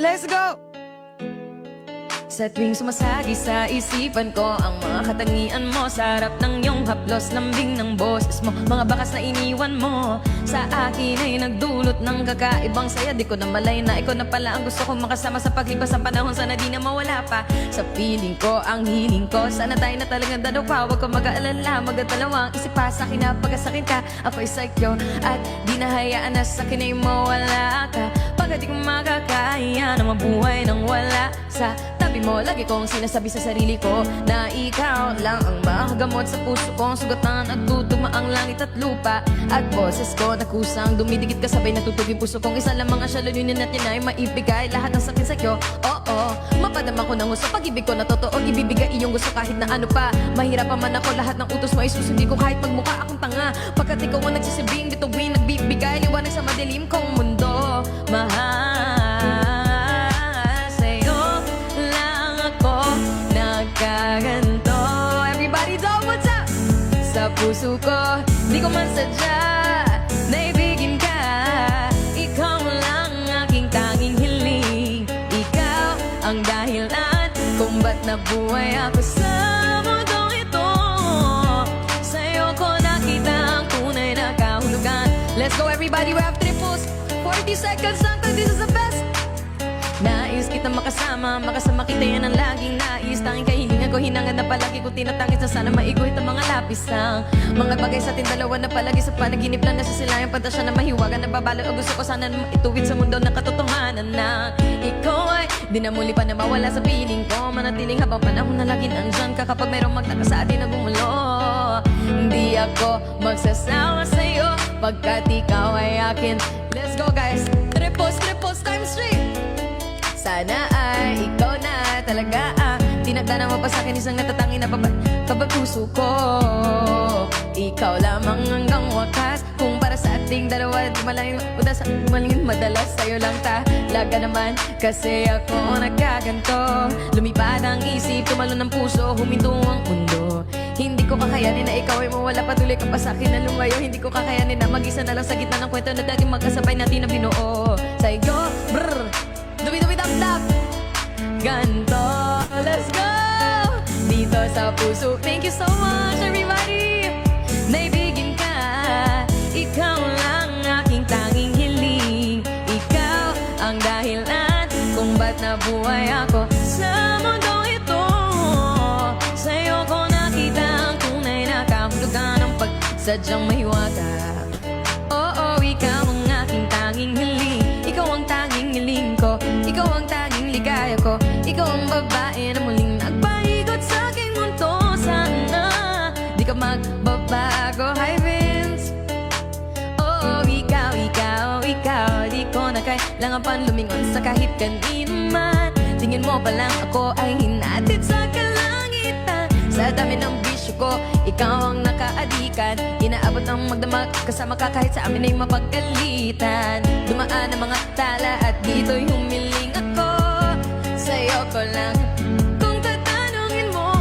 Let's go! Sa tuwing sumasagi sa isipan ko ang mga katangian mo, sa harap ng iyong haplos, lambing ng boses mo, mga bakas na iniwan mo sa akin ay nagdulot ng kakaibang saya. Di ko na malay na ikaw na pala ang gusto kong makasama sa paglipas ng panahon. Sana di na mawala pa sa piling ko ang hiling ko. Sana tayo na talagang dalaw pa, huwag kang mag-aalala, magdadalawang isip pa sa akin na pagkasakin ka. Ako'y sa'yo at di na hayaan na sa akin ay mawala ka, pagkat di ko makakaya na mabuhay nang wala sa tabi mo. Lagi kong sinasabi sa sarili ko na ikaw lang ang makagamot sa puso kong sugatan at tutugma ang langit at lupa. At boses ko na kusang dumidikit kasabay natutugin puso kong isa lamang ang syalunin natin ay maibigay lahat ng sakit sa'yo. Oo, mapadama ko ng gusto, pag-ibig ko na totoo, ibibigay iyong gusto kahit na ano pa. Mahirap pa man ako, lahat ng utos mo ay susundin ko kahit magmukha akong tanga, pagkat ikaw ang nagsisibing bituin, nagbibigay liwanag sa madilim kong mundo. Mahal, sa'yo lang ako nagkaganto. Everybody know what's up? Sa puso ko, di ko man sadya naibigin ka. Ikaw lang aking tanging hiling, ikaw ang dahilan kung ba't nabuhay ako sa mundong ito. Sa'yo ko nakita ang tunay na kahulugan. Let's go everybody, we have triples, 40 seconds lang to, this is the best. Nais kita makasama kita, yan ang laging nais. Tanging kahilingan ko, hinangad na palagi ko tinatangis na sana maiguhit ang mga lapis ng mga bagay sa ating dalawa na palagi sa panaginip lang nasisilayang pantasya na mahiwagan na babalo. O gusto ko sana na ituwid sa mundo ng katotohanan na ikaw ay di na muli pa na mawala sa piling ko. Manatiling habang panahon na laging andyan ka kapag mayroong magtaka sa atin na gumulo. Hindi ako magsasawa sa'yo pagkat ikaw ay akin. Let's go guys, triples times 3. Sana ay ikaw na talaga tinagdana mo pa sa'kin isang natatangi na puso ko. Ikaw lamang hanggang wakas, kung para sa ating dalawa di malaking malingin madalas sa'yo lang talaga naman. Kasi ako nagkaganto, lumipad ang isip, tumalo ng puso, huminto ang mundo. Hindi ko kakayanin na ikaw ay mawala, patuloy ka pa sa'kin na lumayo. Hindi ko kakayanin na mag-isa na lang sa gitna ng kwento na dati magkasabay natin na binuo. Sa'yo, brrr, dumi-dumi-dap-dap ganto, let's go! Dito sa puso, thank you so much everybody. Naibigin ka, ikaw lang aking tanging hiling, ikaw ang dahilan kung ba't nabuhay ako sa mundong ito. Sa'yo ko nakita ang tunay na kahulugan ng pagsadyang mahiwaga. Oo, ikaw ang aking tanging hiling, ikaw ang tanging hiling ko, ikaw ang tanging ligaya ko, ikaw ang babae na muling nagpaikot sa aking mundo. Sana di ka magbabago, hi Vince. Oo, ikaw, di ko na kailangan pang lumingon sa kahit kanino man. Tingin mo pa lang ako ay hinatid sa kalangitan. Sa dami ng bisyo ko, ikaw ang nakaadikan. Inaabot ang magdamag kasama ka kahit sa amin ay mapagkalitan. Dumaan ang mga tala at dito'y humiling ako. Sa'yo ko lang kung tatanungin mo.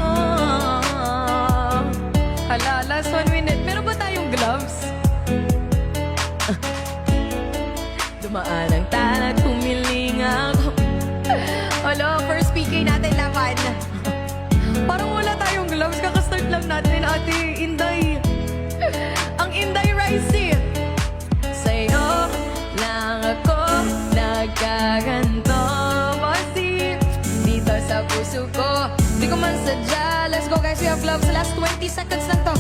Hala, last 1 minute. Meron ba tayong gloves? Dumaan ang tala at humiling ako. Hala, first PK natin laban. Parang wala tayong gloves, kakastart lang natin, Ate Inday. Ang Inday Rising. Sa'yo lang ako nagkaganto, bossy. Dito sa puso ko, di ko man sadya. Let's go guys, we have gloves. Last 20 seconds lang to.